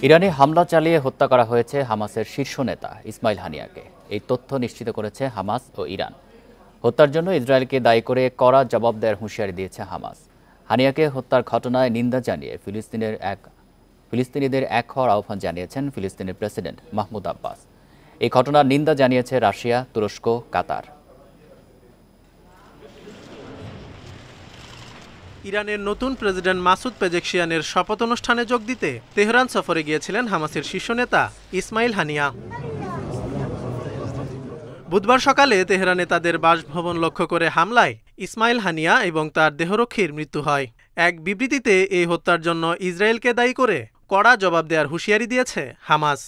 ইরানে হামলা চালিয়ে হত্যা করা হয়েছে হামাসের শীর্ষ নেতা ইসমাইল হানিয়াকে। এই তথ্য নিশ্চিত করেছে হামাস ও ইরান। হত্যার জন্য ইসরায়েলকে দায়ী করে কড়া জবাব দেওয়ার হুঁশিয়ারি দিয়েছে হামাস। হানিয়াকে হত্যার ঘটনায় নিন্দা জানিয়ে ফিলিস্তিনিদের এক হওয়ার আহ্বান জানিয়েছেন ফিলিস্তিনের প্রেসিডেন্ট মাহমুদ আব্বাস। এই ঘটনার নিন্দা জানিয়েছে রাশিয়া, তুরস্ক, কাতার। ইরানের নতুন প্রেসিডেন্ট মাসুদ পেজেকশিয়ানের শপথ অনুষ্ঠানে যোগ দিতে তেহরান সফরে গিয়েছিলেন হামাসের শীর্ষ নেতা ইসমাইল হানিয়া। বুধবার সকালে তেহরানে তাদের বাসভবন লক্ষ্য করে হামলায় ইসমাইল হানিয়া এবং তার দেহরক্ষীর মৃত্যু হয়। এক বিবৃতিতে এই হত্যার জন্য ইসরায়েলকে দায়ী করে কড়া জবাব দেওয়ার হুঁশিয়ারি দিয়েছে হামাস।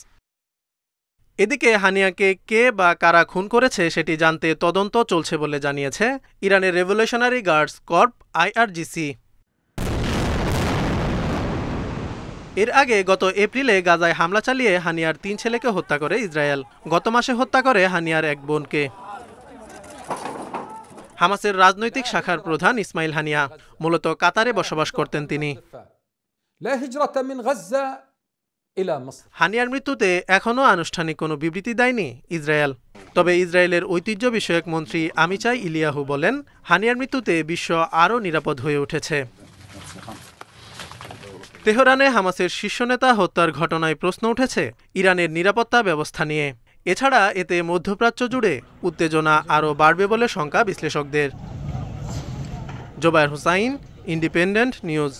এদিকে হানিয়াকে কে বা কারা খুন করেছে সেটি জানতে তদন্ত চলছে বলে জানিয়েছে ইরানের রেভলিউশনারি গার্ডস কর্প IRGC। এর আগে গত এপ্রিলে গাজায় হামলা চালিয়ে হানিয়ার 3 ছেলেকে হত্যা করে ইসরায়েল। গত মাসে হত্যা করে হানিয়ার এক বোনকে। হামাসের রাজনৈতিক শাখার প্রধান ইসমাইল হানিয়া মূলত কাতারে বসবাস করতেন তিনি। হানিয়ার মৃত্যুতে এখনও আনুষ্ঠানিক কোনো বিবৃতি দেয়নি ইসরায়েল। তবে ইসরায়েলের ঐতিহ্য বিষয়ক মন্ত্রী আমিচাই ইলিয়াহু বলেন, হানিয়ার মৃত্যুতে বিশ্ব আরও নিরাপদ হয়ে উঠেছে। তেহরানে হামাসের শীর্ষ নেতা হত্যার ঘটনায় প্রশ্ন উঠেছে ইরানের নিরাপত্তা ব্যবস্থা নিয়ে। এছাড়া এতে মধ্যপ্রাচ্য জুড়ে উত্তেজনা আরও বাড়বে বলে শঙ্কা বিশ্লেষকদের। Zobayer Hussain, independent news.